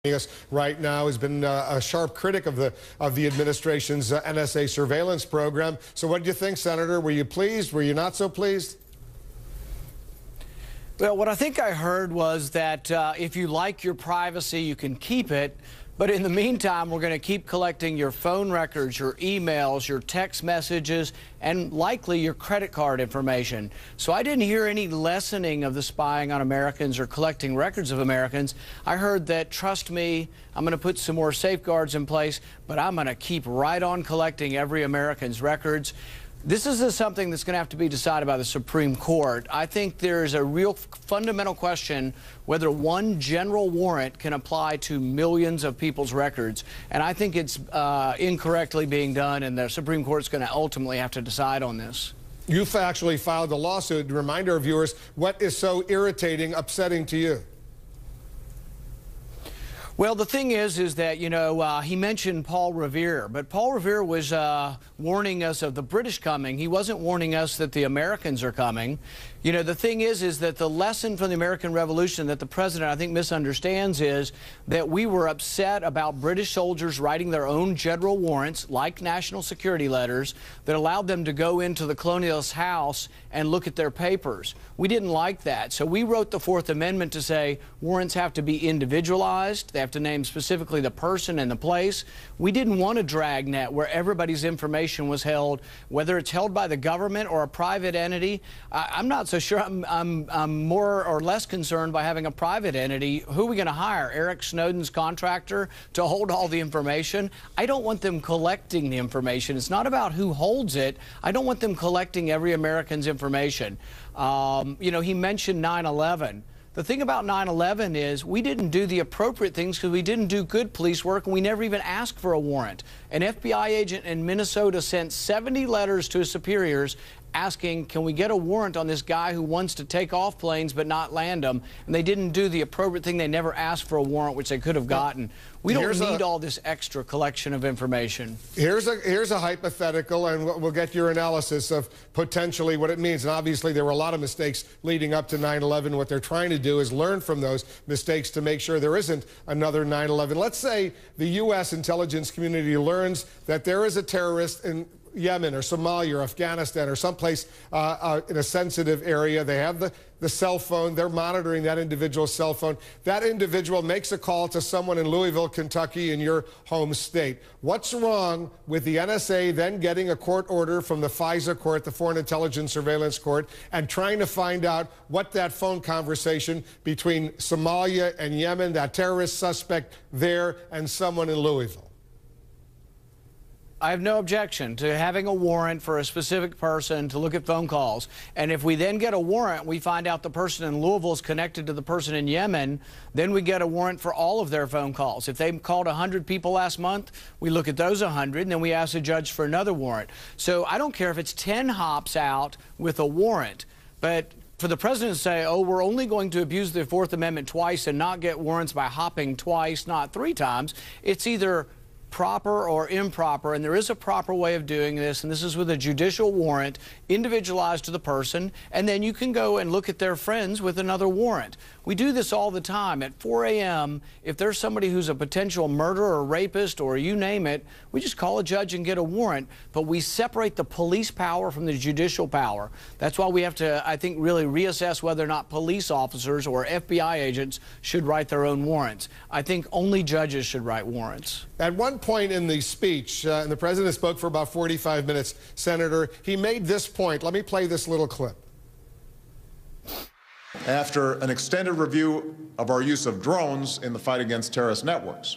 Us right now has been a sharp critic of the administration's NSA surveillance program. So what did you think, Senator? Were you pleased? Were you not so pleased? Well, what I think I heard was that if you like your privacy, you can keep it. But in the meantime, we're going to keep collecting your phone records, your emails, your text messages, and likely your credit card information. So I didn't hear any lessening of the spying on Americans or collecting records of Americans. I heard that, trust me, I'm going to put some more safeguards in place, but I'm going to keep right on collecting every American's records. This is something that's going to have to be decided by the Supreme Court. I think there's a real fundamental question whether one general warrant can apply to millions of people's records. And I think it's incorrectly being done, and the Supreme Court's going to ultimately have to decide on this. You've actually filed a lawsuit. Remind our viewers, what is so irritating, upsetting to you? Well, the thing is that, you know, he mentioned Paul Revere, but Paul Revere was warning us of the British coming. He wasn't warning us that the Americans are coming. You know, the thing is that the lesson from the American Revolution that the president, I think, misunderstands is that we were upset about British soldiers writing their own general warrants, like national security letters, that allowed them to go into the colonialist house and look at their papers. We didn't like that. So we wrote the Fourth Amendment to say warrants have to be individualized. They have to name specifically the person and the place. We didn't want a dragnet where everybody's information was held, whether it's held by the government or a private entity. I'm not so sure I'm more or less concerned by having a private entity. Who are we going to hire? Eric Snowden's contractor to hold all the information? I don't want them collecting the information. It's not about who holds it. I don't want them collecting every American's information. You know, he mentioned 9/11. The thing about 9/11 is we didn't do the appropriate things because we didn't do good police work, and we never even asked for a warrant. An FBI agent in Minnesota sent 70 letters to his superiors asking, can we get a warrant on this guy who wants to take off planes but not land them? And they didn't do the appropriate thing. They never asked for a warrant, which they could have gotten. We don't need all this extra collection of information. Here's a hypothetical, and we'll get your analysis of potentially what it means. And obviously, there were a lot of mistakes leading up to 9/11. What they're trying to do is learn from those mistakes to make sure there isn't another 9/11. Let's say the U.S. intelligence community learns that there is a terrorist in Yemen or Somalia or Afghanistan or someplace in a sensitive area. They have the cell phone. They're monitoring that individual's cell phone. That individual makes a call to someone in Louisville, Kentucky, in your home state. What's wrong with the NSA then getting a court order from the FISA court, the Foreign Intelligence Surveillance Court, and trying to find out what that phone conversation between Somalia and Yemen, that terrorist suspect there, and someone in Louisville? I have no objection to having a warrant for a specific person to look at phone calls. And if we then get a warrant, we find out the person in Louisville is connected to the person in Yemen, then we get a warrant for all of their phone calls. If they called 100 people last month, we look at those 100, and then we ask the judge for another warrant. So I don't care if it's 10 hops out with a warrant, but for the president to say, oh, we're only going to abuse the Fourth Amendment twice and not get warrants by hopping twice, not 3 times, it's either proper or improper, and there is a proper way of doing this, and this is with a judicial warrant individualized to the person, and then you can go and look at their friends with another warrant. We do this all the time. At 4 a.m., if there's somebody who's a potential murderer or rapist or you name it, we just call a judge and get a warrant, but we separate the police power from the judicial power. That's why we have to, I think, really reassess whether or not police officers or FBI agents should write their own warrants. I think only judges should write warrants. At one point in the speech, and the president spoke for about 45 minutes, Senator, he made this point. Let me play this little clip. After an extended review of our use of drones in the fight against terrorist networks,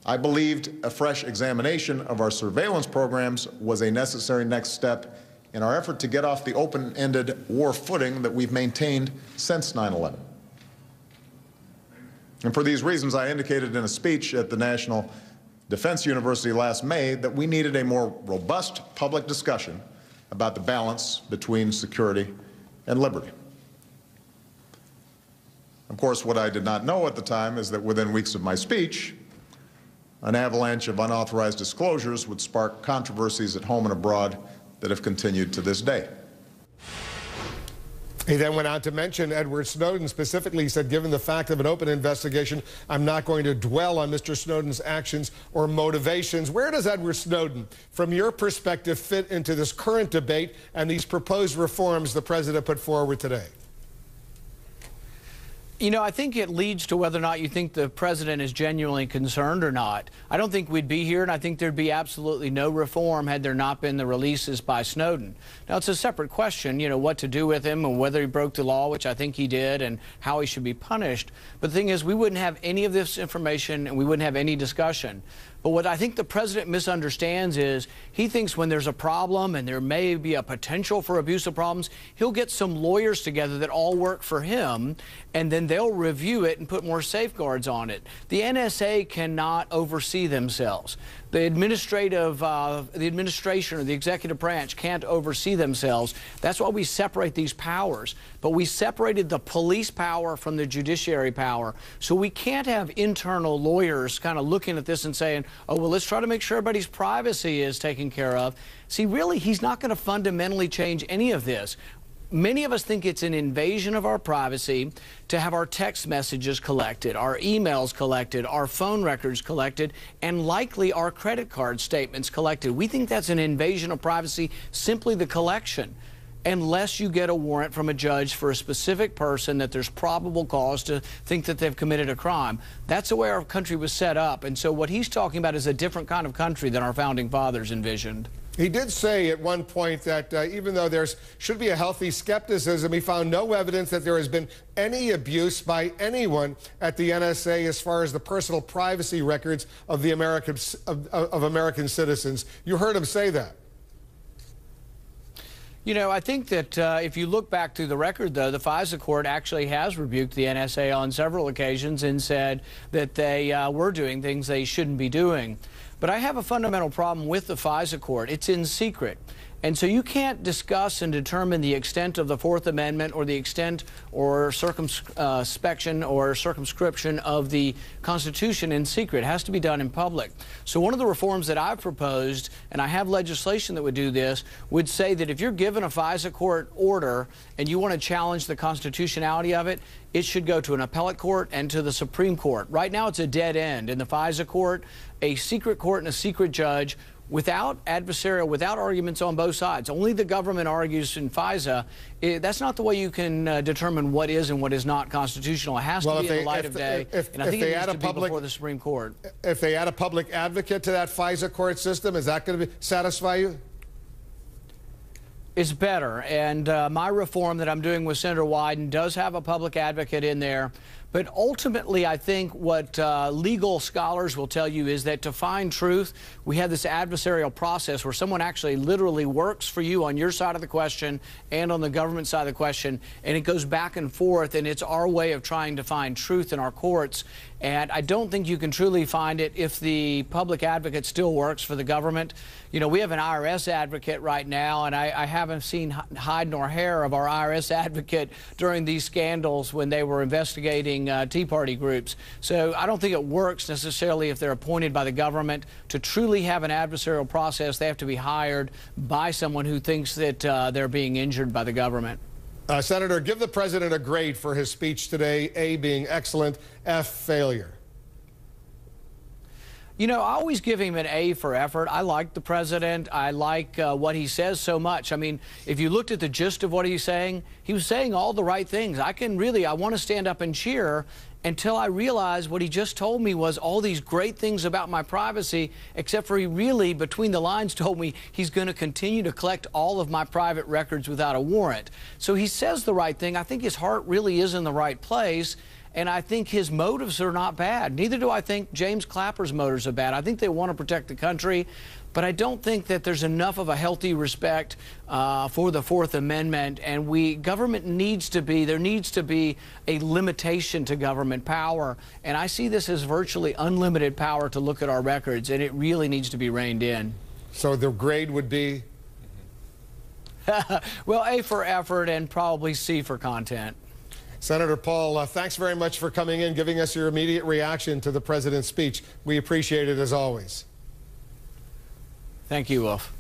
I believed a fresh examination of our surveillance programs was a necessary next step in our effort to get off the open-ended war footing that we've maintained since 9/11. And for these reasons, I indicated in a speech at the National Defense University last May that we needed a more robust public discussion about the balance between security and liberty. Of course, what I did not know at the time is that within weeks of my speech, an avalanche of unauthorized disclosures would spark controversies at home and abroad that have continued to this day. He then went on to mention Edward Snowden. Specifically, he said, given the fact of an open investigation, I'm not going to dwell on Mr. Snowden's actions or motivations. Where does Edward Snowden, from your perspective, fit into this current debate and these proposed reforms the president put forward today? You know, I think it leads to whether or not you think the president is genuinely concerned or not. I don't think we'd be here, and I think there'd be absolutely no reform had there not been the releases by Snowden. Now, it's a separate question, you know, what to do with him and whether he broke the law, which I think he did, and how he should be punished. But the thing is, we wouldn't have any of this information, and we wouldn't have any discussion. But what I think the president misunderstands is he thinks when there's a problem and there may be a potential for abuse of problems, he'll get some lawyers together that all work for him, and then they'll review it and put more safeguards on it. The NSA cannot oversee themselves. The administration or the executive branch can't oversee themselves. That's why we separate these powers. But we separated the police power from the judiciary power. So we can't have internal lawyers kind of looking at this and saying, oh, well, let's try to make sure everybody's privacy is taken care of. See, really, he's not going to fundamentally change any of this. Many of us think it's an invasion of our privacy to have our text messages collected, our emails collected, our phone records collected, and likely our credit card statements collected. We think that's an invasion of privacy, simply the collection, unless you get a warrant from a judge for a specific person that there's probable cause to think that they've committed a crime. That's the way our country was set up. And so what he's talking about is a different kind of country than our founding fathers envisioned. He did say at one point that even though there should be a healthy skepticism, he found no evidence that there has been any abuse by anyone at the NSA as far as the personal privacy records of the American citizens. You heard him say that. You know, I think that if you look back through the record, though, the FISA court actually has rebuked the NSA on several occasions and said that they were doing things they shouldn't be doing. But I have a fundamental problem with the FISA court. It's in secret. And so you can't discuss and determine the extent of the Fourth Amendment or the extent or circumspection or circumscription of the Constitution in secret. It has to be done in public. So one of the reforms that I've proposed, and I have legislation that would do this, would say that if you're given a FISA court order and you want to challenge the constitutionality of it, it should go to an appellate court and to the Supreme Court. Right now it's a dead end. In the FISA court, a secret court and a secret judge, without adversarial, without arguments on both sides. Only the government argues in FISA. That's not the way you can determine what is and what is not constitutional. It has to be in the light of day, and I think it needs to be before the Supreme Court. If they add a public advocate to that FISA court system, is that going to satisfy you? It's better, and my reform that I'm doing with Senator Wyden does have a public advocate in there. But ultimately, I think what legal scholars will tell you is that to find truth, we have this adversarial process where someone actually literally works for you on your side of the question and on the government side of the question, and it goes back and forth, and it's our way of trying to find truth in our courts. And I don't think you can truly find it if the public advocate still works for the government. You know, we have an IRS advocate right now, and I haven't seen hide nor hair of our IRS advocate during these scandals when they were investigating Tea Party groups. So I don't think it works necessarily if they're appointed by the government. To truly have an adversarial process, they have to be hired by someone who thinks that they're being injured by the government. Senator, give the president a grade for his speech today, A being excellent, F failure. You know, I always give him an A for effort. I like the president. I like what he says so much. I mean, if you looked at the gist of what he was saying all the right things. I want to stand up and cheer until I realized what he just told me was all these great things about my privacy, except for he really, between the lines, told me he's going to continue to collect all of my private records without a warrant. So he says the right thing. I think his heart really is in the right place. And I think his motives are not bad. Neither do I think James Clapper's motives are bad. I think they want to protect the country, but I don't think that there's enough of a healthy respect for the Fourth Amendment. And government needs to be, there needs to be a limitation to government power. And I see this as virtually unlimited power to look at our records, and it really needs to be reined in. So the grade would be? Well, A for effort and probably C for content. Senator Paul, thanks very much for coming in, giving us your immediate reaction to the president's speech. We appreciate it as always. Thank you, Wolf.